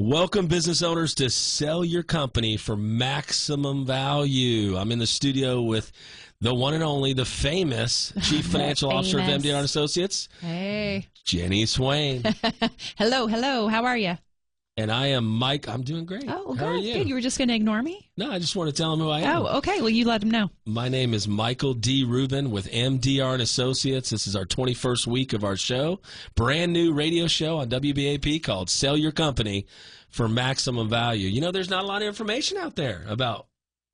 Welcome, business owners, to Sell Your Company for Maximum Value. I'm in the studio with the one and only, the famous Chief Financial Officer of MDR Associates. Hey. Jenny Swain. Hello. How are you? And I am Mike. I'm doing great. Oh, How are you? Good. You were just going to ignore me? No, I just want to tell them who I am. Oh, okay. Well, you let them know. My name is Michael D. Rubin with MDR Associates. This is our 21st week of our show. Brand new radio show on WBAP called Sell Your Company for Maximum Value. You know, there's not a lot of information out there about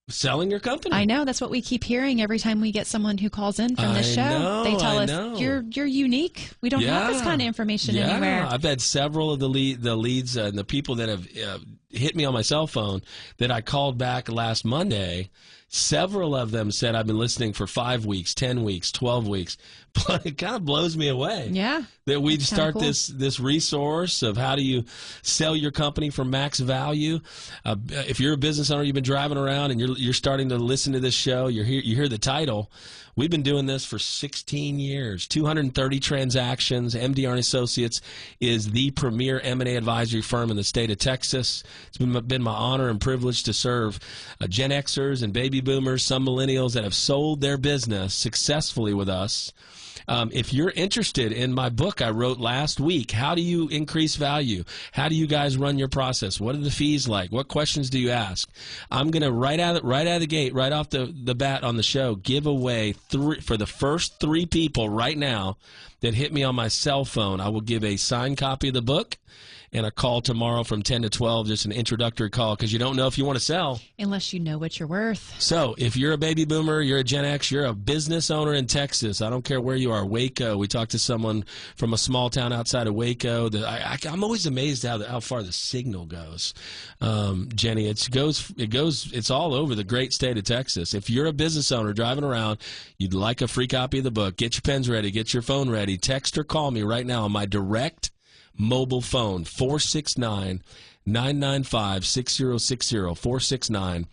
selling your company. I know. That's what we keep hearing every time we get someone who calls in from this show. They tell us, you're unique. We don't have this kind of information anywhere. I've had several of the leads and the people that have hit me on my cell phone that I called back last Monday. Several of them said, I've been listening for 5 weeks, 10 weeks, 12 weeks. But it kind of blows me away. Yeah. That we start cool. this resource of how do you sell your company for max value. If you're a business owner, you've been driving around and you're starting to listen to this show, you hear the title. We've been doing this for 16 years, 230 transactions. MDR Associates is the premier M&A advisory firm in the state of Texas. It's been my honor and privilege to serve Gen Xers and baby boomers, some millennials that have sold their business successfully with us. If you're interested in my book I wrote last week, How Do You Increase Value? How do you guys run your process? What are the fees like? What questions do you ask? I'm going to, right out of the gate, right off the bat on the show, give away for the first 3 people right now that hit me on my cell phone. I will give a signed copy of the book and a call tomorrow from 10 to 12, just an introductory call, because you don't know if you want to sell. Unless you know what you're worth. So if you're a baby boomer, you're a Gen X, you're a business owner in Texas, I don't care where you are, Waco. We talked to someone from a small town outside of Waco. I'm always amazed how far the signal goes. Jenny, it's all over the great state of Texas. If you're a business owner driving around, you'd like a free copy of the book, get your pens ready, get your phone ready, text or call me right now on my direct mobile phone, 469-995-6060,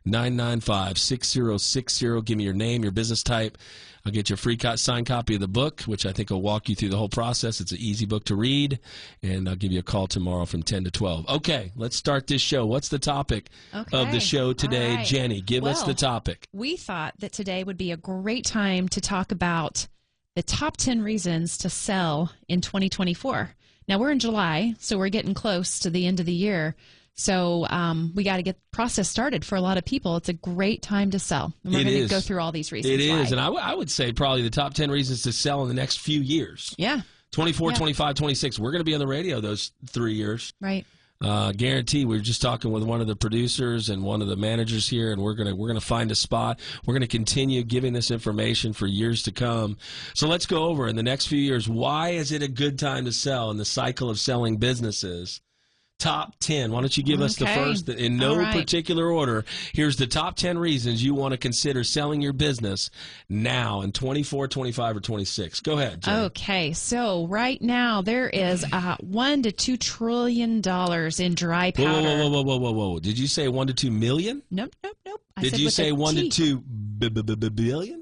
469-995-6060. Give me your name, your business type. I'll get your free signed copy of the book, which I think will walk you through the whole process. It's an easy book to read, and I'll give you a call tomorrow from 10 to 12. Okay, let's start this show. What's the topic of the show today? Right. Jenny, give us the topic. We thought that today would be a great time to talk about the top 10 reasons to sell in 2024. Now, we're in July, so we're getting close to the end of the year. So we got to get the process started for a lot of people. It's a great time to sell. And we're going to go through all these reasons. It is, and I would say probably the top 10 reasons to sell in the next few years. Yeah. 24, 25, 26. We're going to be on the radio those 3 years. Right. Guarantee. We were just talking with one of the producers and one of the managers here, and we're gonna find a spot. We're gonna continue giving this information for years to come. So let's go over in the next few years, why is it a good time to sell in the cycle of selling businesses? Top 10. Why don't you give us the first in no particular order? Here's the top 10 reasons you want to consider selling your business now in 24, 25, or 26. Go ahead, Jenny. Okay. So right now there is $1 to $2 trillion in dry powder. Whoa. Did you say 1 to 2 million? Nope. Did you say 1 to 2 billion? Trillion.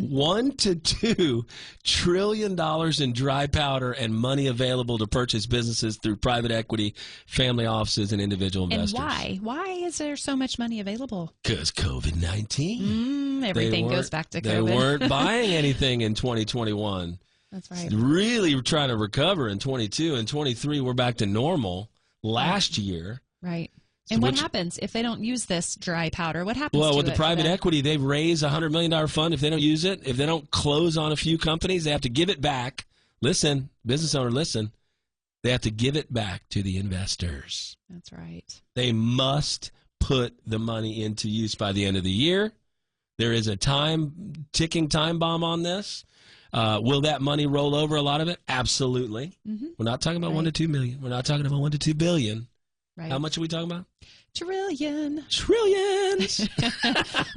$1 to $2 trillion in dry powder and money available to purchase businesses through private equity, family offices, and individual investors. And why is there so much money available? Because COVID-19. Everything goes back to COVID. They weren't buying anything in 2021. That's right. Really trying to recover in 22 and 23. We're back to normal last year. Right. And what happens if they don't use this dry powder? What happens to it? Well, with the private equity, they've raised a $100 million fund. If they don't use it, if they don't close on a few companies, they have to give it back. Listen, business owner, listen. They have to give it back to the investors. That's right. They must put the money into use by the end of the year. There is a ticking time bomb on this. Will that money roll over, a lot of it? Absolutely. Mm-hmm. We're not talking about 1 to 2 million. We're not talking about 1 to 2 billion. Right. How much are we talking about? Trillions.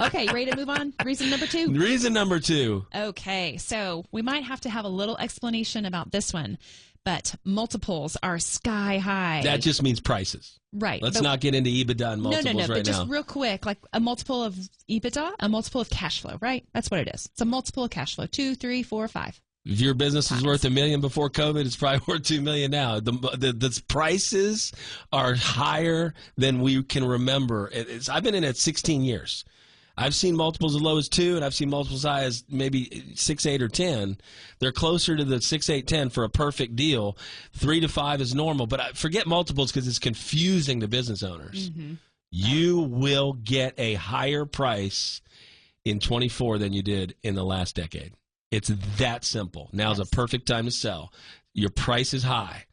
Okay, you ready to move on? Reason number 2? Reason number 2. Okay, so we might have to have a little explanation about this one, but multiples are sky high. That just means prices. Right. Let's not get into EBITDA and multiples right now. But just real quick, like a multiple of EBITDA, a multiple of cash flow, right? That's what it is. It's a multiple of cash flow, 2, 3, 4, 5. If your business was worth $1 million before COVID, it's probably worth $2 million now. The prices are higher than we can remember. I've been in it 16 years. I've seen multiples as low as 2, and I've seen multiples high as maybe 6, 8, or 10. They're closer to the 6, 8, 10 for a perfect deal. 3 to 5 is normal, but I forget multiples because it's confusing to business owners. Mm-hmm. You will get a higher price in 24 than you did in the last decade. It's that simple. Now's a perfect time to sell. Your price is high,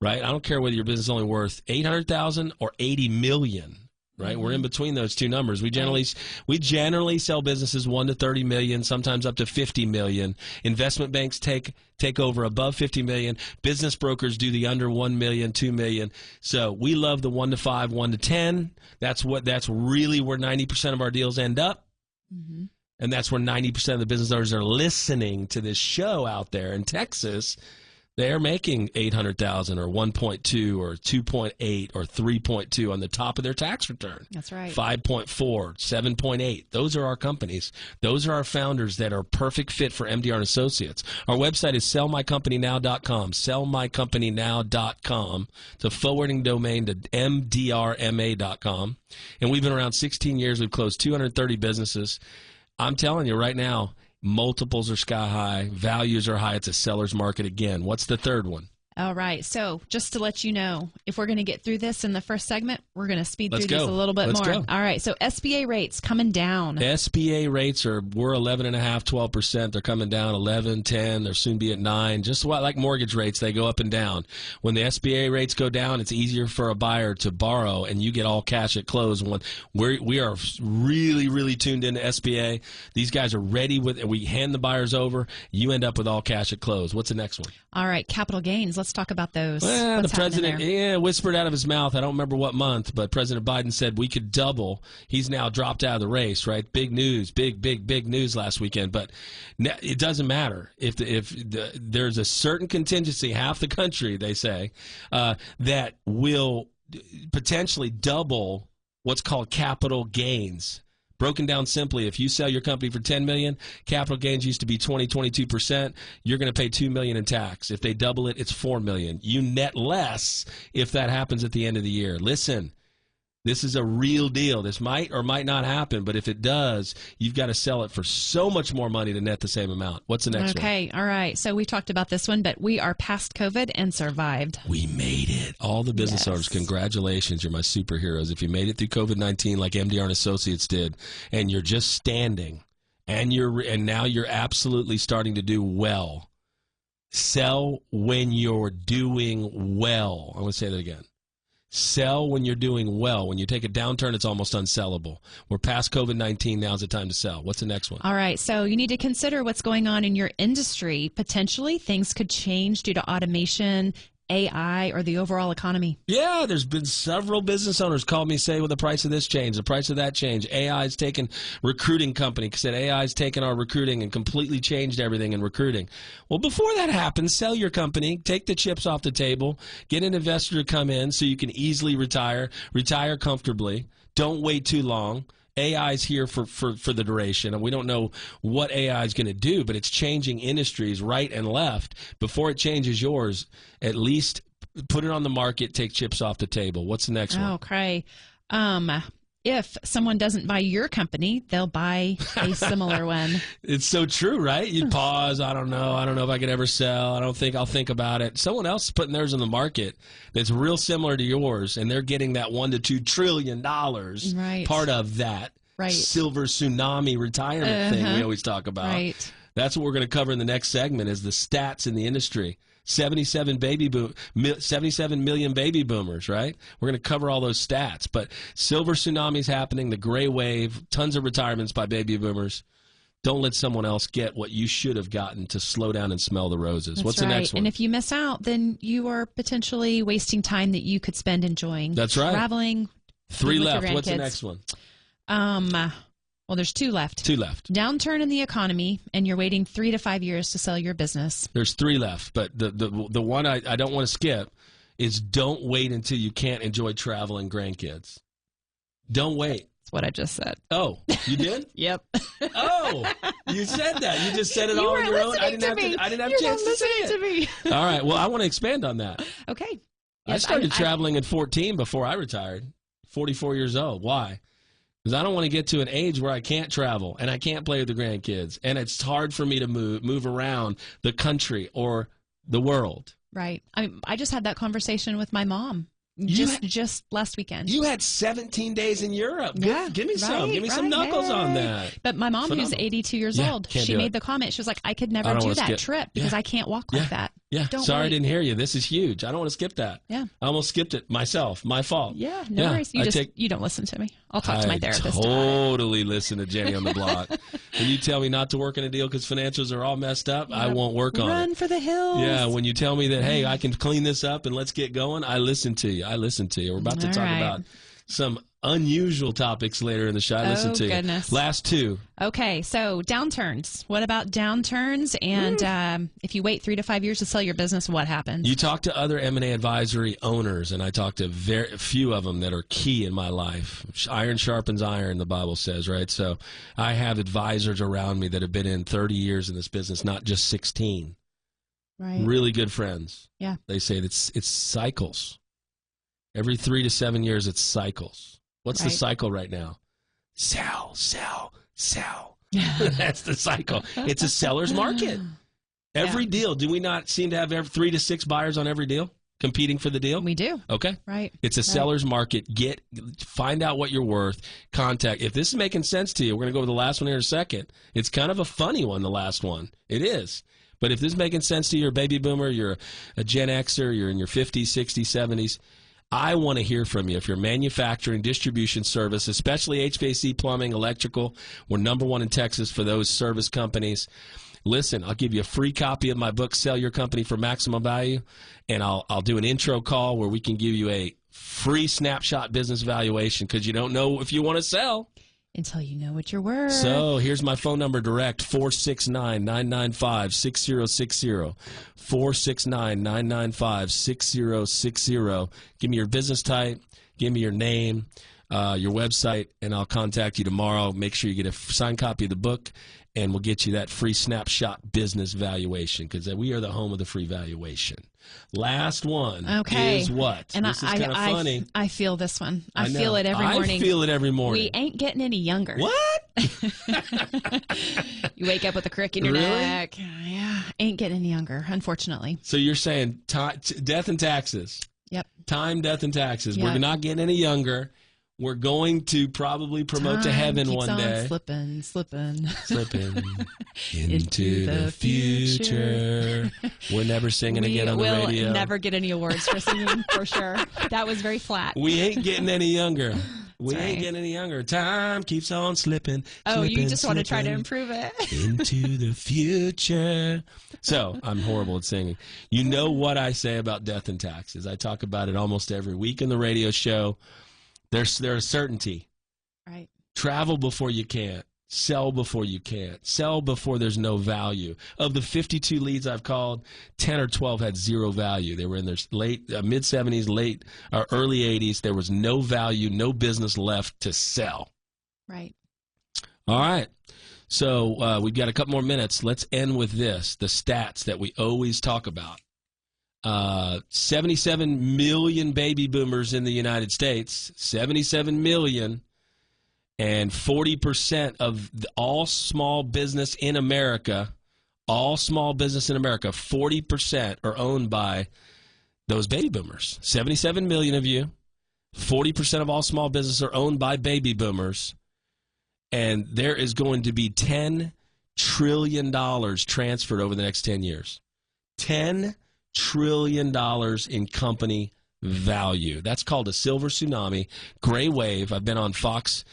right? I don't care whether your business is only worth $800,000 or $80 million, right? Mm-hmm. We're in between those two numbers. We generally sell businesses $1 to $30 million, sometimes up to $50 million. Investment banks take over above $50 million. Business brokers do the under $1 million, $2 million. So we love the 1 to 5, 1 to 10. That's really where 90% of our deals end up. Mm-hmm. And that's where 90% of the business owners are listening to this show out there in Texas. They're making $800,000 or 1.2 or 2.8 or 3.2 on the top of their tax return. That's right. 5.4, 7.8. Those are our companies. Those are our founders that are a perfect fit for MDR Associates. Our website is sellmycompanynow.com. Sellmycompanynow.com. It's a forwarding domain to mdrma.com. And we've been around 16 years. We've closed 230 businesses. I'm telling you right now, multiples are sky high. Values are high. It's a seller's market again. What's the third one? All right. So just to let you know, if we're going to get through this in the first segment, we're going to speed through this a little bit more. Go. All right. So SBA rates coming we're 11.5%, 12%. They're coming down 11, 10. They'll soon be at 9. Just like mortgage rates, they go up and down. When the SBA rates go down, it's easier for a buyer to borrow, and you get all cash at close. When we are really, really tuned into SBA. These guys are ready with it. We hand the buyers over. You end up with all cash at close. What's the next one? All right. Capital gains. Let's talk about those. Well, the president whispered out of his mouth. I don't remember what month, but President Biden said we could double. He's now dropped out of the race, right? Big news, big news last weekend. But it doesn't matter if there's a certain contingency, half the country, they say, that will potentially double what's called capital gains. Broken down simply, if you sell your company for $10 million, capital gains used to be 22%. You're going to pay $2 million in tax. If they double it, it's $4 million. You net less if that happens at the end of the year. Listen, this is a real deal. This might or might not happen, but if it does, you've got to sell it for so much more money to net the same amount. What's the next one? Okay, all right. So we talked about this one, but we are past COVID and survived. We made it. All the business owners, congratulations. You're my superheroes. If you made it through COVID-19 like MDR Associates did, and you're just standing, and now you're absolutely starting to do well. Sell when you're doing well. I'm going to say that again. Sell when you're doing well. When you take a downturn, it's almost unsellable. We're past COVID-19. Now's the time to sell. What's the next one? All right. So you need to consider what's going on in your industry. Potentially, things could change due to automation, AI, or the overall economy. Yeah, there's been several business owners call me, say, well, the price of this changed, the price of that changed. AI's taken recruiting company, said AI's taken our recruiting and completely changed everything in recruiting. Well, before that happens, sell your company, take the chips off the table, get an investor to come in so you can easily retire comfortably. Don't wait too long. AI is here for the duration, and we don't know what AI is going to do, but it's changing industries right and left. Before it changes yours, at least put it on the market, take chips off the table. What's the next one? Okay. If someone doesn't buy your company, they'll buy a similar one. It's so true, right? You pause. I don't know if I could ever sell. I don't think I'll think about it. Someone else is putting theirs in the market that's real similar to yours, and they're getting that $1 to $2 trillion part of that silver tsunami retirement thing we always talk about. Right. That's what we're going to cover in the next segment is the stats in the industry. 77 million baby boomers, right? We're going to cover all those stats. But silver tsunami's happening, the gray wave, tons of retirements by baby boomers. Don't let someone else get what you should have gotten to slow down and smell the roses. What's the next one? And if you miss out, then you are potentially wasting time that you could spend enjoying. That's right. Traveling. 3 left. What's the next one? Well, there's 2 left. 2 left. Downturn in the economy, and you're waiting 3 to 5 years to sell your business. There's 3 left, but the one I don't want to skip is don't wait until you can't enjoy travel and grandkids. Don't wait. That's what I just said. Oh, you did? Yep. Oh, you said that. You just said it You all on weren't your own. I listening didn't to have me. to. I didn't have a You're chance not to say listening it. to me. All right. Well, I want to expand on that. Okay. I Yes, started traveling at 14 before I retired. 44 years old. Why? Because I don't want to get to an age where I can't travel and I can't play with the grandkids, and it's hard for me to move around the country or the world. Right. I just had that conversation with my mom just last weekend. You had 17 days in Europe. Yeah. Give me some. Give me some knuckles on that. But my mom, who's 82 years old, she made the comment. She was like, I could never do that trip because I can't walk like that. Yeah. Sorry, I didn't hear you. This is huge. I don't want to skip that. Yeah. I almost skipped it myself. My fault. Yeah. No worries. You don't listen to me. I'll talk to my therapist. I totally listen to Jenny on the block. When you tell me not to work in a deal because financials are all messed up, I won't work on it. Run for the hills. Yeah. When you tell me that, hey, I can clean this up and let's get going, I listen to you. We're about to talk about some unusual topics later in the show. I listen to you. Goodness. Last two. Okay, so downturns. What about downturns? And if you wait 3 to 5 years to sell your business, what happens? You talk to other M&A advisory owners, and I talk to very few of them that are key in my life. Iron sharpens iron, the Bible says, right? So I have advisors around me that have been in 30 years in this business, not just 16. Right. Really good friends. Yeah. They say it's cycles. Every 3 to 7 years, it's cycles. What's the cycle right now? Sell, sell, sell. That's the cycle. It's a seller's market. Every deal. Do we not seem to have 3 to 6 buyers on every deal competing for the deal? We do. Okay. Right. It's a seller's market. Find out what you're worth. Contact. If this is making sense to you, we're going to go over the last one here in a second. It's kind of a funny one, the last one. It is. But if this is making sense to you, you're a baby boomer, you're a Gen Xer, you're in your 50s, 60s, 70s, I want to hear from you. If you're manufacturing, distribution, service, especially HVAC, plumbing, electrical, we're #1 in Texas for those service companies. Listen, I'll give you a free copy of my book, Sell Your Company for Maximum Value, and I'll do an intro call where we can give you a free snapshot business valuation because you don't know if you want to sell until you know what you're worth. So here's my phone number direct, 469-995-6060. 469-995-6060. Give me your business type, give me your name, your website, and I'll contact you tomorrow. Make sure you get a signed copy of the book, and we'll get you that free snapshot business valuation because we are the home of the free valuation. Last one is what? And this is kind of funny. I feel this one. I feel it every morning. I feel it every morning. We ain't getting any younger. What? You wake up with a crick in your neck. Yeah, ain't getting any younger, unfortunately. So you're saying death and taxes. Yep. Time, death, and taxes. Yep. We're not getting any younger. We're going to probably promote to heaven one day. Slipping into the future. We're never singing again on the radio. We'll never get any awards for singing, for sure. That was very flat. We ain't getting any younger. We ain't getting any younger. Time keeps on slipping. Oh, you just want to try to improve it. Into the future. So, I'm horrible at singing. You know what I say about death and taxes. I talk about it almost every week in the radio show. There's certainty. Right. Travel before you can't. Sell before you can't. Sell before there's no value. Of the 52 leads I've called, 10 or 12 had zero value. They were in their mid-70s, early 80s. There was no value, no business left to sell. Right. All right. So we've got a couple more minutes. Let's end with this, the stats that we always talk about. 77 million baby boomers in the United States, 77 million, and 40% of all small business in America, 40% are owned by those baby boomers. 77 million of you, 40% of all small business are owned by baby boomers, and there is going to be $10 trillion transferred over the next 10 years. $10 trillion in company value. That's called a silver tsunami, gray wave. I've been on Fox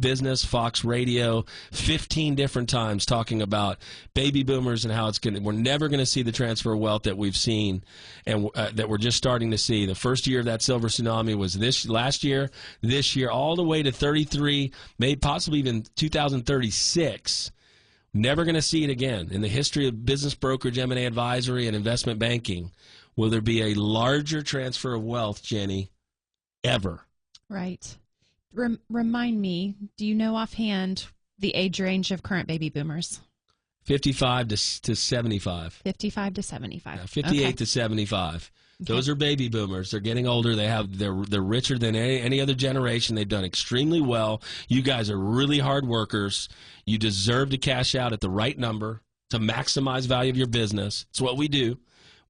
Business, Fox Radio, 15 different times talking about baby boomers and how we're never going to see the transfer of wealth that we've seen and that we're just starting to see. The first year of that silver tsunami was last year, this year, all the way to 33, maybe possibly even 2036. Never going to see it again. In the history of business brokerage, M&A advisory, and investment banking, will there be a larger transfer of wealth, Jenny, ever? Right. remind me, do you know offhand the age range of current baby boomers? 55 to 75. 55 to 75. Yeah, 58 okay. to 75. Okay. Those are baby boomers. They're getting older. They're richer than any other generation. They've done extremely well. You guys are really hard workers. You deserve to cash out at the right number to maximize value of your business. It's what we do.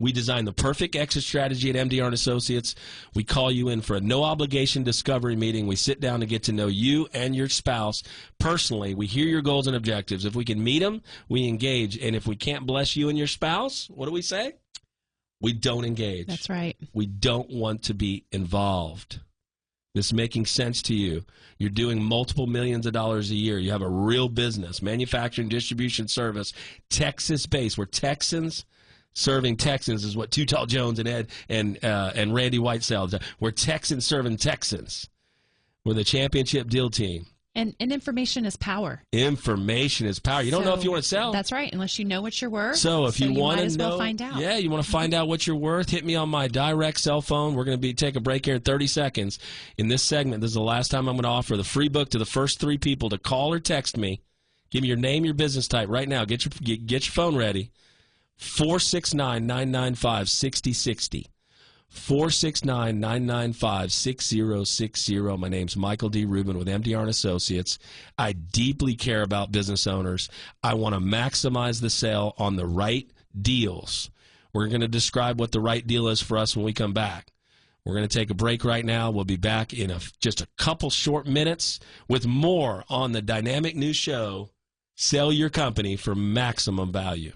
We design the perfect exit strategy at MDR Associates. We call you in for a no-obligation discovery meeting. We sit down to get to know you and your spouse personally. We hear your goals and objectives. If we can meet them, we engage. And if we can't bless you and your spouse, what do we say? We don't engage. That's right. We don't want to be involved. This is making sense to you. You're doing multiple millions of dollars a year. You have a real business, manufacturing, distribution, service, Texas-based. We're Texans. Serving Texans is what Too Tall Jones and Ed and Randy Whitesell. We're Texans serving Texans. We're the championship deal team. And information is power. Information is power. You don't know if you want to sell. That's right, unless you know what you're worth. So if you want to know, well find out. Yeah, you want to find out what you're worth, hit me on my direct cell phone. We're going to take a break here in 30 seconds. In this segment, this is the last time I'm going to offer the free book to the first 3 people to call or text me. Give me your name, your business type right now. Get your phone ready. 469-995-6060. 469-995-6060. My name's Michael D. Rubin with MDR Associates. I deeply care about business owners. I want to maximize the sale on the right deals. We're going to describe what the right deal is for us when we come back. We're going to take a break right now. We'll be back in just a couple short minutes with more on the dynamic new show, Sell Your Company for Maximum Value.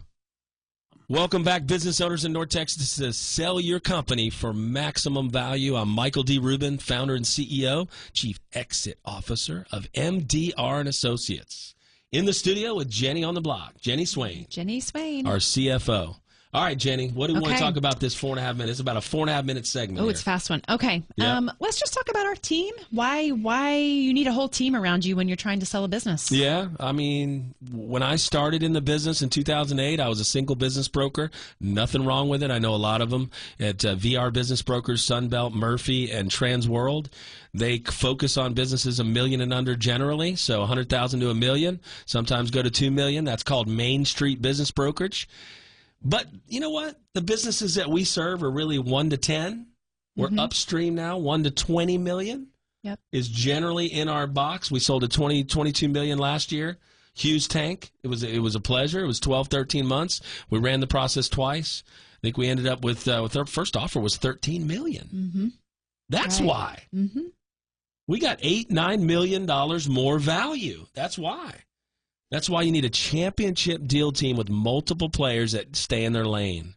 Welcome back, business owners in North Texas, to Sell Your Company for Maximum Value. I'm Michael D. Rubin, founder and CEO, Chief Exit Officer of MDR Associates. In the studio with Jenny on the block, Jenny Swain. Jenny Swain. Our CFO. All right, Jenny, what do we want to talk about this 4.5 minutes? It's about a 4.5-minute segment. Oh, it's a fast one. Okay. Yeah. Let's just talk about our team. Why you need a whole team around you when you're trying to sell a business. Yeah. I mean, when I started in the business in 2008, I was a single business broker. Nothing wrong with it. I know a lot of them at VR Business Brokers, Sunbelt, Murphy, and Transworld. They focus on businesses $1 million and under generally, so 100,000 to $1 million. Sometimes go to $2 million. That's called Main Street Business Brokerage. But you know what? The businesses that we serve are really 1 to 10. We're upstream now. 1 to 20 million is generally in our box. We sold a 22 million last year. Hughes Tank. It was a pleasure. It was 12, 13 months. We ran the process twice. I think we ended up with our first offer was 13 million. That's why. We got $8-9 million more value. That's why. That's why you need a championship deal team with multiple players that stay in their lane.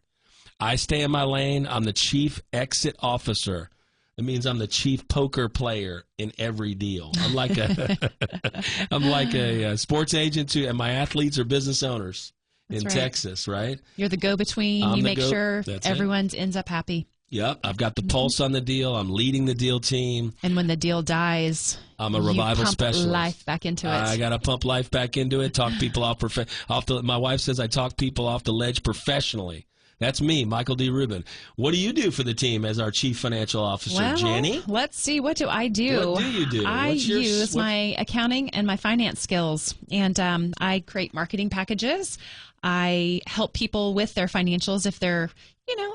I stay in my lane. I'm the chief exit officer. That means I'm the chief poker player in every deal. I'm like a sports agent too, and my athletes are business owners in Texas, right? You're the go-between. You make sure everyone ends up happy. Yep, I've got the pulse on the deal. I'm leading the deal team. And when the deal dies, I'm a revival specialist. Life back into it. I got to pump life back into it. Talk people off my wife says I talk people off the ledge professionally. That's me, Michael D. Rubin. What do you do for the team as our chief financial officer, Jenny? Let's see. What do I do? What do you do? I use my accounting and my finance skills, and I create marketing packages. I help people with their financials if they're,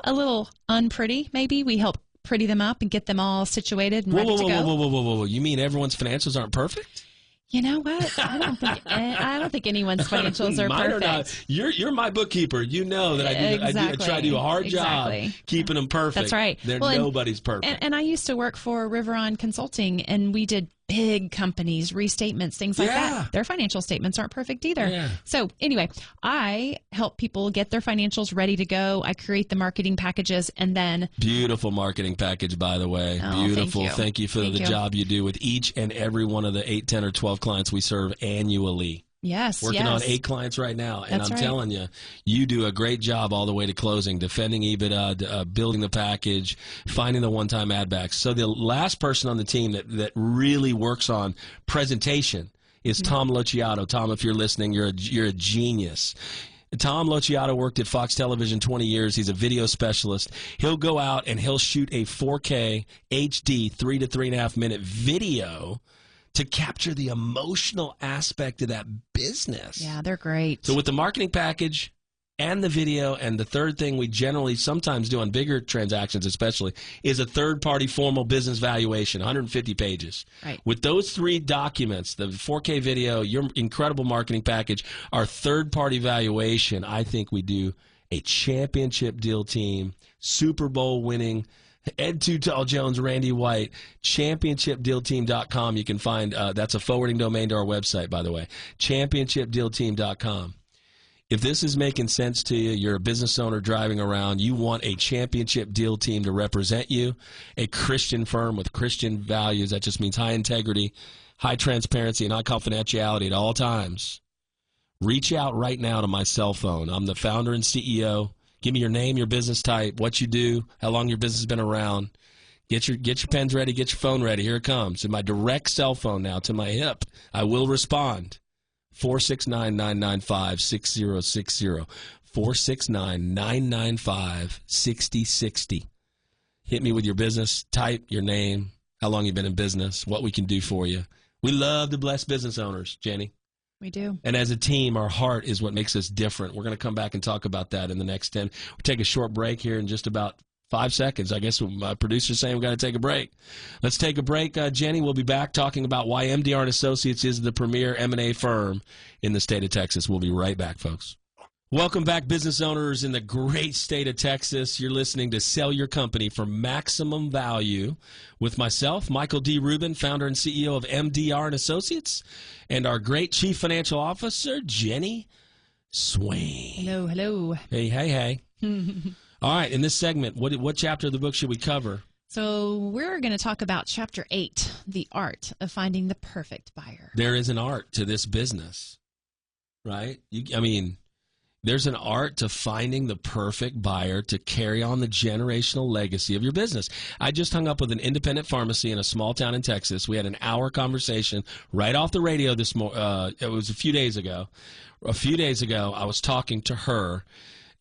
a little unpretty. Maybe we help pretty them up and get them all situated and ready to go. Whoa. You mean everyone's financials aren't perfect? You know what? I don't think anyone's financials are Mine perfect. Are not. You're my bookkeeper. You know that I try to do a hard job keeping them perfect. That's right. Nobody's perfect. And I used to work for River on Consulting, and we did big companies, restatements, things like that. Their financial statements aren't perfect either. Yeah. So anyway, I help people get their financials ready to go. I create the marketing packages, and then... Beautiful marketing package, by the way. Oh, beautiful. Thank you for the job you do with each and every one of the 8, 10, or 12 clients we serve annually. Yes, Working on 8 clients right now, and That's I'm telling you, you do a great job all the way to closing, defending EBITDA, building the package, finding the one-time add-backs. So the last person on the team that really works on presentation is Tom Lociato. Tom, if you're listening, you're a genius. Tom Lociato worked at Fox Television 20 years. He's a video specialist. He'll go out and he'll shoot a 4K HD 3 to 3.5 minute video to capture the emotional aspect of that business. Yeah, they're great. So with the marketing package and the video, and the third thing we generally sometimes do on bigger transactions especially is a third-party formal business valuation, 150 pages. Right. With those 3 documents, the 4K video, your incredible marketing package, our third-party valuation, I think we do a championship deal team, Super Bowl winning, Ed Too Tall Jones, Randy White, championshipdealteam.com. You can find, that's a forwarding domain to our website, by the way, championshipdealteam.com. If this is making sense to you, you're a business owner driving around, you want a championship deal team to represent you, a Christian firm with Christian values. That just means high integrity, high transparency, and high confidentiality at all times. Reach out right now to my cell phone. I'm the founder and CEO. Give me your name, your business type, what you do, how long your business has been around. Get your pens ready, get your phone ready. Here it comes. In my direct cell phone now to my hip, I will respond. 469-995-6060. 469-995-6060. Hit me with your business type, your name, how long you've been in business, what we can do for you. We love to bless business owners, Jenny. We do. And as a team, our heart is what makes us different. We're going to come back and talk about that in the next 10. We'll take a short break here in just about 5 seconds. I guess my producer's saying we've got to take a break. Let's take a break, Jenny. We'll be back talking about why MDR Associates is the premier M&A firm in the state of Texas. We'll be right back, folks. Welcome back, business owners in the great state of Texas. You're listening to Sell Your Company for Maximum Value with myself, Michael D. Rubin, founder and CEO of MDR Associates, and our great Chief Financial Officer, Jenny Swain. Hello, hello. Hey, hey, hey. All right, in this segment, what chapter of the book should we cover? So we're going to talk about Chapter 8, The Art of Finding the Perfect Buyer. There is an art to this business, right? There's an art to finding the perfect buyer to carry on the generational legacy of your business. I just hung up with an independent pharmacy in a small town in Texas. We had an hour conversation right off the radio it was a few days ago. A few days ago, I was talking to her,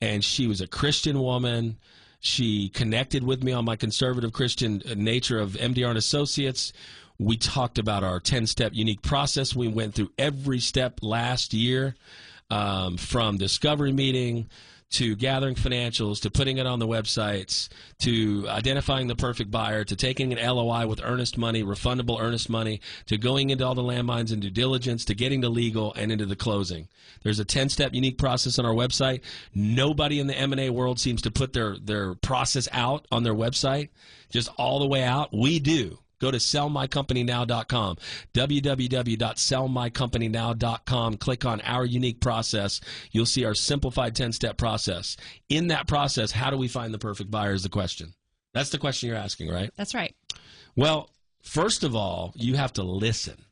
and she was a Christian woman. She connected with me on my conservative Christian nature of MDR Associates. We talked about our 10-step unique process. We went through every step last year. From discovery meeting to gathering financials to putting it on the websites to identifying the perfect buyer to taking an LOI with earnest money, refundable earnest money, to going into all the landmines and due diligence to getting to legal and into the closing. There's a 10-step unique process on our website. Nobody in the M&A world seems to put their process out on their website, just all the way out. We do. Go to sellmycompanynow.com, www.sellmycompanynow.com. Click on our unique process. You'll see our simplified 10-step process. In that process, how do we find the perfect buyer is the question. That's the question you're asking, right? That's right. Well, first of all, you have to listen.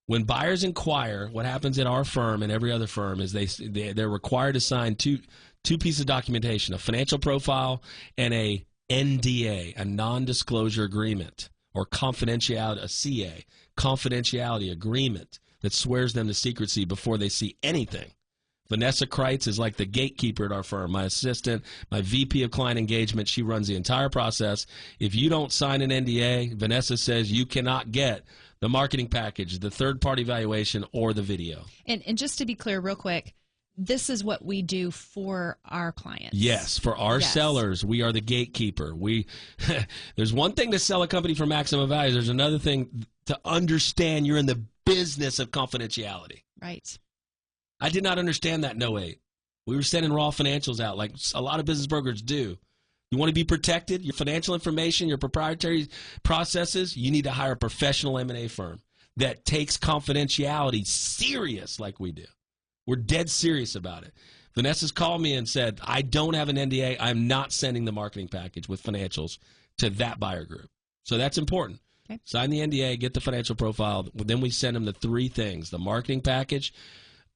When buyers inquire, what happens at our firm and every other firm is they're required to sign two pieces of documentation, a financial profile and a NDA, a non-disclosure agreement. Or confidentiality, a CA, confidentiality agreement that swears them to secrecy before they see anything. Vanessa Kreitz is like the gatekeeper at our firm, my assistant, my VP of client engagement. She runs the entire process. If you don't sign an NDA, Vanessa says you cannot get the marketing package, the third-party valuation, or the video. And just to be clear real quick, this is what we do for our clients. Yes, for our sellers, we are the gatekeeper. There's one thing to sell a company for maximum value. There's another thing to understand you're in the business of confidentiality. Right. I did not understand that in 08. We were sending raw financials out like a lot of business brokers do. You want to be protected, your financial information, your proprietary processes, you need to hire a professional M&A firm that takes confidentiality serious like we do. We're dead serious about it. Vanessa's called me and said, I don't have an NDA. I'm not sending the marketing package with financials to that buyer group. So that's important. Okay. Sign the NDA, get the financial profile. Then we send them the 3 things, the marketing package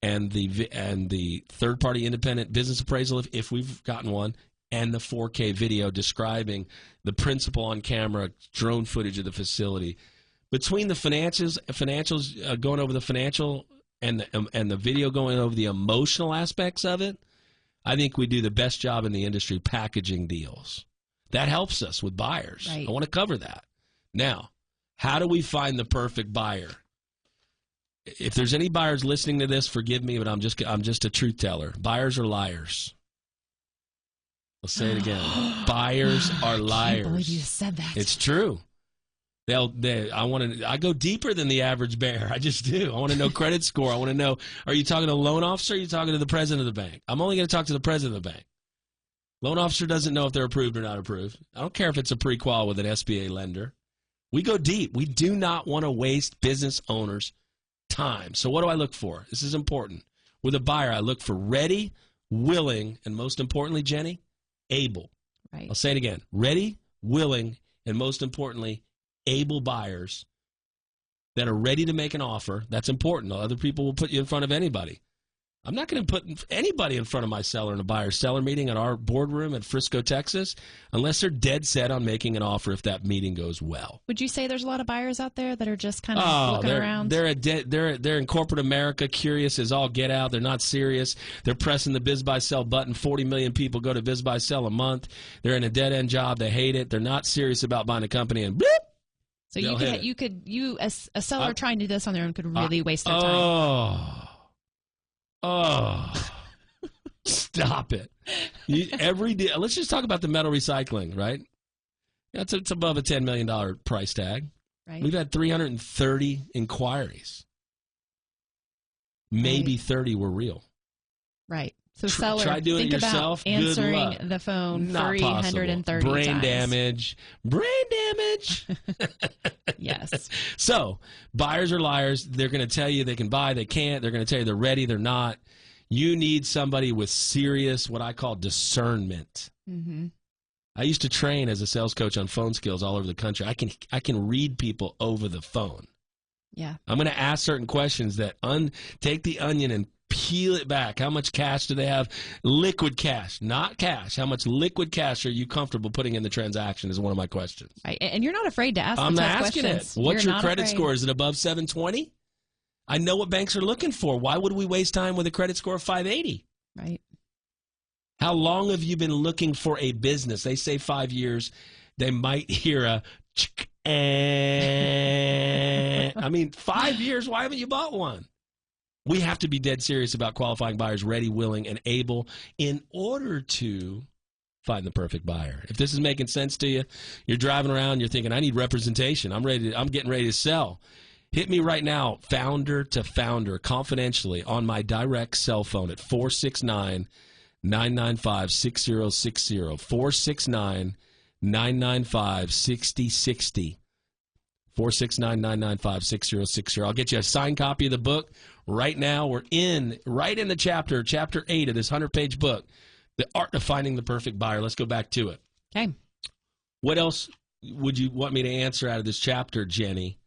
and the third-party independent business appraisal, if we've gotten one, and the 4K video describing the principal on camera, drone footage of the facility. Between the financials going over the financial and the video going over the emotional aspects of it, I think we do the best job in the industry packaging deals. That helps us with buyers. Right. I want to cover that. Now, How do we find the perfect buyer? If there's any buyers listening to this, forgive me, but I'm just a truth teller. Buyers are liars. I'll say it again. Buyers are liars. I can't believe you said that. It's true. I go deeper than the average bear. I just do. I want to know credit score. I want to know, are you talking to a loan officer or are you talking to the president of the bank? I'm only going to talk to the president of the bank. Loan officer doesn't know if they're approved or not approved. I don't care if it's a pre-qual with an SBA lender. We go deep. We do not want to waste business owners' time. So what do I look for? This is important. With a buyer, I look for ready, willing, and most importantly, Jenny, able. Right. I'll say it again. Ready, willing, and most importantly, able buyers that are ready to make an offer. That's important. Other people will put you in front of anybody. I'm not going to put anybody in front of my seller in a buyer-seller meeting at our boardroom in Frisco, Texas, unless they're dead set on making an offer if that meeting goes well. Would you say there's a lot of buyers out there that are just kind of looking around? They're in corporate America, curious as all get out. They're not serious. They're pressing the biz-buy-sell button. 40 million people go to biz-buy-sell a month. They're in a dead-end job. They hate it. They're not serious about buying a company, and bleep, so a seller trying to do this on their own could really waste their time. Oh, stop it. Every day, let's just talk about the metal recycling, right? It's above a $10 million price tag. Right. We've had 330 inquiries. Maybe 30 were real. Right. So seller, try doing think it yourself. About answering the phone Not 330 possible. Brain times. damage. Yes. So buyers are liars. They're going to tell you they can buy, they can't. They're going to tell you they're ready, they're not. You need somebody with serious, what I call discernment. Mm-hmm. I used to train as a sales coach on phone skills all over the country. I can read people over the phone. Yeah. I'm going to ask certain questions that take the onion and peel it back. How much cash do they have? Liquid cash, not cash. How much liquid cash are you comfortable putting in the transaction is one of my questions. Right. And you're not afraid to ask I'm the not tough asking questions. it. What's You're your credit score? Is it above 720? I know what banks are looking for. Why would we waste time with a credit score of 580? Right. How long have you been looking for a business? They say 5 years. They might hear a I mean, 5 years. Why haven't you bought one? We have to be dead serious about qualifying buyers ready, willing, and able in order to find the perfect buyer. If this is making sense to you, you're driving around, you're thinking, I need representation. I'm getting ready to sell. Hit me right now, founder to founder, confidentially on my direct cell phone at 469-995-6060. 469-995-6060. 469-995-6060. I'll get you a signed copy of the book. Right now, we're right in the chapter 8 of this 100-page book, The Art of Finding the Perfect Buyer. Let's go back to it. Okay. What else would you want me to answer out of this chapter, Jenny,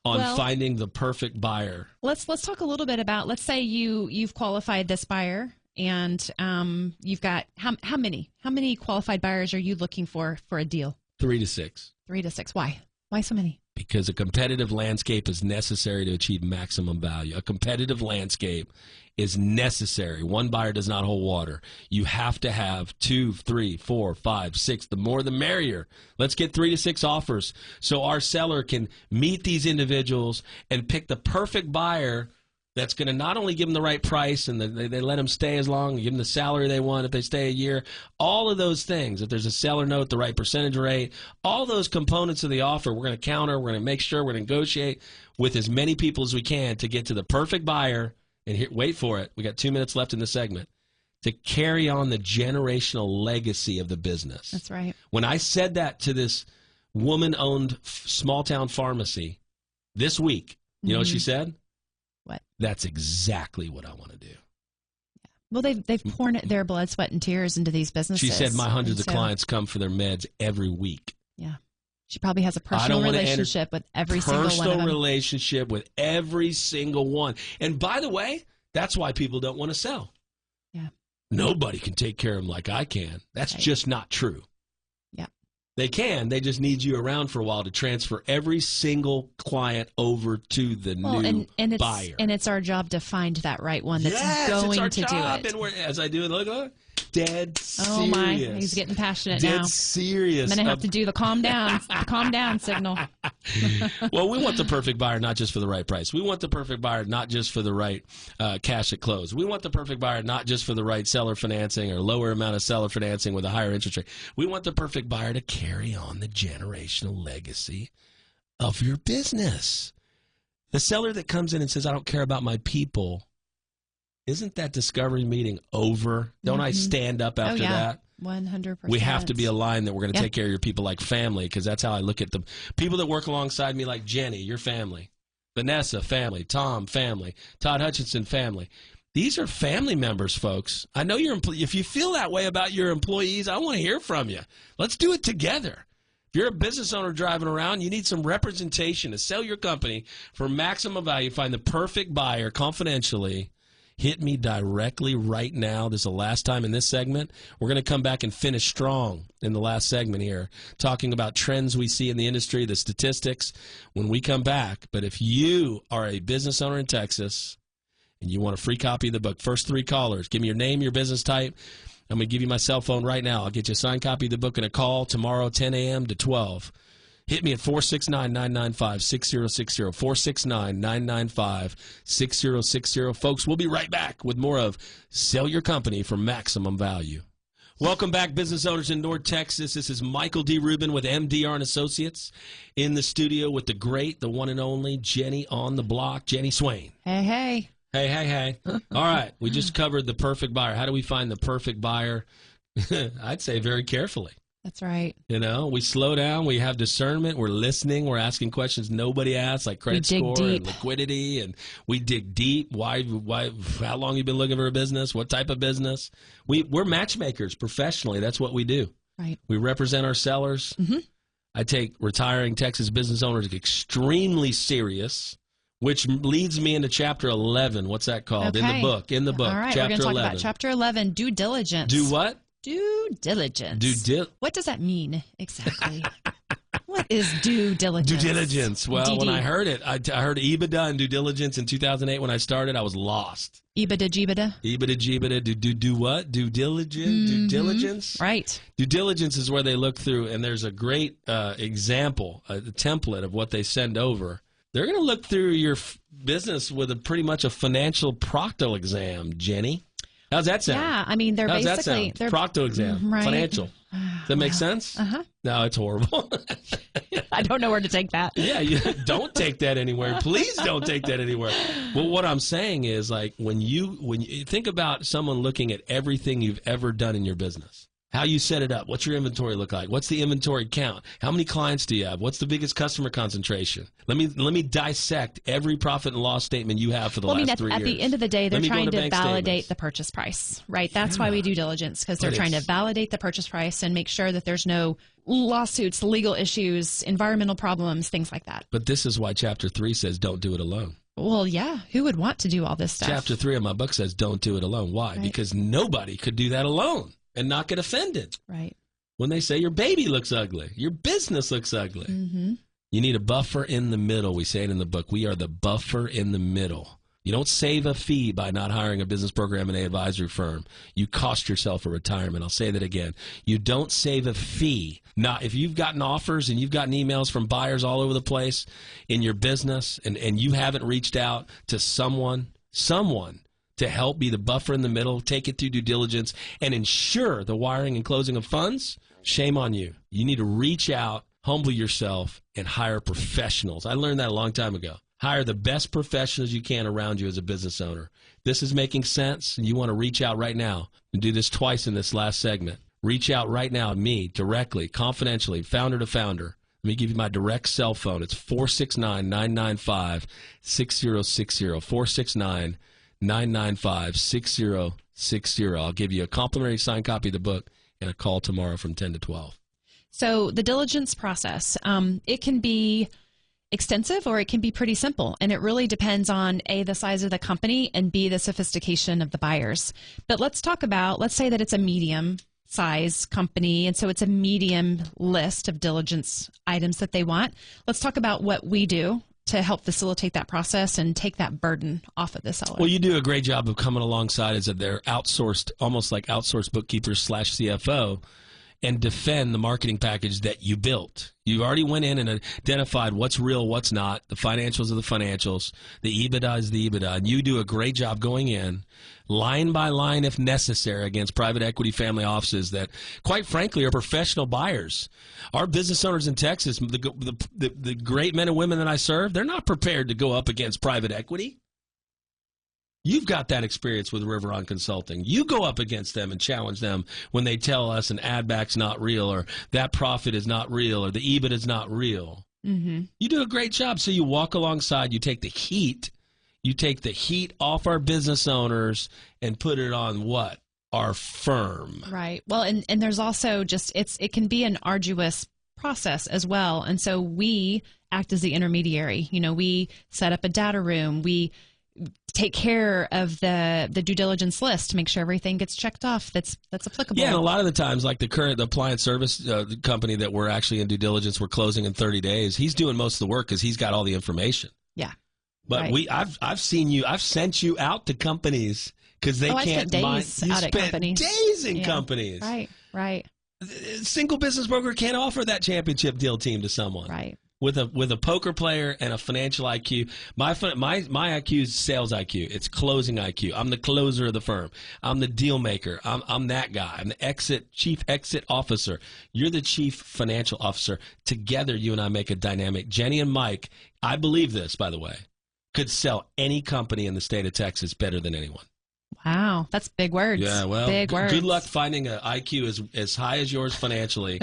on finding the perfect buyer? Let's talk a little bit about, let's say you've qualified this buyer, and you've got, how many qualified buyers are you looking for a deal? 3 to 6. 3 to 6. Why so many? Because a competitive landscape is necessary to achieve maximum value. A competitive landscape is necessary. One buyer does not hold water. You have to have 2, 3, 4, 5, 6. The more the merrier. Let's get 3 to 6 offers so our seller can meet these individuals and pick the perfect buyer that's going to not only give them the right price and they let them stay as long, give them the salary they want if they stay a year, all of those things. If there's a seller note, the right percentage rate, all those components of the offer, we're going to counter, we're going to make sure, we're going to negotiate with as many people as we can to get to the perfect buyer. And here, wait for it. We got 2 minutes left in the segment to carry on the generational legacy of the business. That's right. When I said that to this woman-owned small-town pharmacy this week, you know what she said? What? That's exactly what I want to do. Yeah. Well, they've poured their blood, sweat, and tears into these businesses. She said my hundreds of clients come for their meds every week. Yeah. She probably has a personal relationship with every single one of them. Personal relationship with every single one. And by the way, that's why people don't want to sell. Yeah. Nobody can take care of them like I can. That's just not true. Yeah. They can. They just need you around for a while to transfer every single client over to the new buyer. And it's our job to find that right one that's going to do it. And as I do, look, Dead serious. Oh my, he's getting passionate now. Dead serious. I'm going to have to do the calm down signal. Well, we want the perfect buyer not just for the right price. We want the perfect buyer not just for the right cash at close. We want the perfect buyer not just for the right seller financing or lower amount of seller financing with a higher interest rate. We want the perfect buyer to carry on the generational legacy of your business. The seller that comes in and says, I don't care about my people, isn't that discovery meeting over? Don't I stand up after that? 100%. We have to be aligned that we're going to take care of your people like family, because that's how I look at the people that work alongside me, like Jenny, your family. Vanessa, family. Tom, family. Todd Hutchinson, family. These are family members, folks. I know if you feel that way about your employees, I want to hear from you. Let's do it together. If you're a business owner driving around, you need some representation to sell your company for maximum value. Find the perfect buyer confidentially. Hit me directly right now. This is the last time in this segment. We're going to come back and finish strong in the last segment here, talking about trends we see in the industry, the statistics, when we come back. But if you are a business owner in Texas and you want a free copy of the book, first 3 callers, give me your name, your business type. I'm going to give you my cell phone right now. I'll get you a signed copy of the book and a call tomorrow, 10 a.m. to 12. Hit me at 469-995-6060, 469-995-6060. Folks, we'll be right back with more of Sell Your Company for Maximum Value. Welcome back, business owners in North Texas. This is Michael D. Rubin with MDR Associates in the studio with the great, the one and only Jenny on the block, Jenny Swain. Hey, hey. Hey, hey, hey. All right, we just covered the perfect buyer. How do we find the perfect buyer? I'd say very carefully. That's right. You know, we slow down, we have discernment, we're listening, we're asking questions nobody asks, like credit score and liquidity, and we dig deep. Why, how long you been looking for a business? What type of business? We're matchmakers professionally. That's what we do. Right. We represent our sellers. Mm-hmm. I take retiring Texas business owners extremely serious, which leads me into Chapter 11. What's that called? Okay. In the book. All right, Chapter we're going to talk 11. about Chapter 11, due diligence. Do what? Due diligence. What does that mean exactly? What is due diligence? Due diligence. Well, DD. when I heard it, I heard EBITDA and due diligence in 2008 when I started. I was lost. EBITDA, jibida. EBITDA, jibida. Do what? Due diligence. Mm-hmm. Due diligence. Right. Due diligence is where they look through, and there's a great example, a template of what they send over. They're going to look through your business with pretty much a financial proctal exam, Jenny. How's that sound? Yeah, I mean, they're Procto exam, right. Financial. Does that make sense? Uh-huh. No, it's horrible. I don't know where to take that. Yeah, don't take that anywhere. Please don't take that anywhere. Well, what I'm saying is, like, when you think about someone looking at everything you've ever done in your business, how you set it up, what's your inventory look like, what's the inventory count, how many clients do you have, what's the biggest customer concentration. Let me dissect every profit and loss statement you have for the last 3 years. At the end of the day, they're trying to validate the purchase price, right? That's why we do diligence, because they're trying to validate the purchase price and make sure that there's no lawsuits, legal issues, environmental problems, things like that. But this is why Chapter 3 says don't do it alone. Well, yeah. Who would want to do all this stuff? Chapter 3 of my book says don't do it alone. Why? Right. Because nobody could do that alone and not get offended. Right. When they say your baby looks ugly, your business looks ugly. Mm-hmm. You need a buffer in the middle. We say it in the book. We are the buffer in the middle. You don't save a fee by not hiring a business program and advisory firm. You cost yourself a retirement. I'll say that again. You don't save a fee. Now, if you've gotten offers and you've gotten emails from buyers all over the place in your business and you haven't reached out to someone to help be the buffer in the middle, take it through due diligence, and ensure the wiring and closing of funds, shame on you. You need to reach out, humble yourself, and hire professionals. I learned that a long time ago. Hire the best professionals you can around you as a business owner. This is making sense, and you want to reach out right now and do this twice in this last segment. Reach out right now to me directly, confidentially, founder to founder. Let me give you my direct cell phone. It's 469-995-6060, 469-995-6060. I'll give you a complimentary signed copy of the book and a call tomorrow from 10 to 12. So the diligence process, it can be extensive or it can be pretty simple. And it really depends on A, the size of the company, and B, the sophistication of the buyers. But let's say that it's a medium size company, and so it's a medium list of diligence items that they want. Let's talk about what we do to help facilitate that process and take that burden off of the seller. Well, you do a great job of coming alongside as their outsourced, almost like outsourced bookkeepers / CFO, and defend the marketing package that you built. You already went in and identified what's real, what's not. The financials are the financials. The EBITDA is the EBITDA. And you do a great job going in, line by line if necessary, against private equity family offices that, quite frankly, are professional buyers. Our business owners in Texas, the great men and women that I serve, they're not prepared to go up against private equity. You've got that experience with River on Consulting. You go up against them and challenge them when they tell us an ad back's not real, or that profit is not real, or the EBIT is not real. Mm-hmm. You do a great job. So you walk alongside, you take the heat. You take the heat off our business owners and put it on what? Our firm. Right. Well, and there's also just, it can be an arduous process as well. And so we act as the intermediary. You know, we set up a data room. We take care of the due diligence list to make sure everything gets checked off that's applicable. Yeah, and a lot of the times, like the appliance service company that we're actually in due diligence, we're closing in 30 days. He's doing most of the work because he's got all the information. Yeah. But right. I've sent you out to companies because they can't I spent days out at companies. Days in companies. Right. Single business broker can't offer that championship deal team to someone. Right. With a poker player and a financial IQ. My IQ is sales IQ. It's closing IQ. I'm the closer of the firm. I'm the deal maker. I'm that guy. I'm the chief exit officer. You're the chief financial officer. Together, you and I make a dynamic. Jenny and Mike, I believe this, by the way, could sell any company in the state of Texas better than anyone. Wow, that's big words. Yeah, well, big words. Good luck finding an IQ as high as yours financially.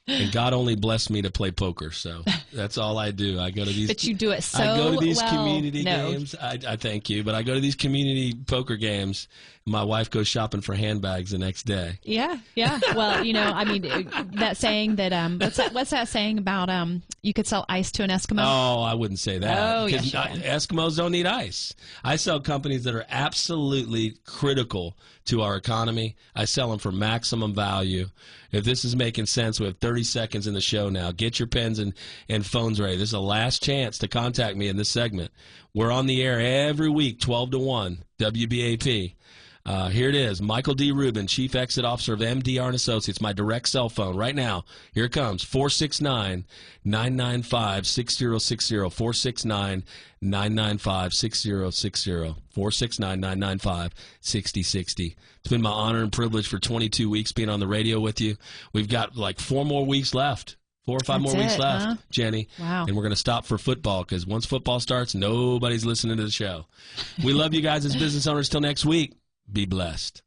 And God only blessed me to play poker, so that's all I do. I go to these. But you do it so well. I go to these community games. I thank you, but I go to these community poker games. My wife goes shopping for handbags the next day. Yeah. Well, you know, I mean, that saying that what's that saying about you could sell ice to an Eskimo? Oh, I wouldn't say that. Oh, yes, Eskimos don't need ice. I sell companies that are absolutely critical to our economy. I sell them for maximum value. If this is making sense, we have 30 seconds in the show now. Get your pens and phones ready. This is the last chance to contact me in this segment. We're on the air every week, 12 to 1, WBAP. Here it is. Michael D. Rubin, Chief Exit Officer of MDR Associates, my direct cell phone right now. Here it comes, 469-995-6060, 469-995-6060, 469-995-6060. It's been my honor and privilege for 22 weeks being on the radio with you. We've got like 4 more weeks left. 4 or 5 more weeks left, huh? Jenny. Wow. And we're going to stop for football because once football starts, nobody's listening to the show. We love you guys as business owners. Till next week, be blessed.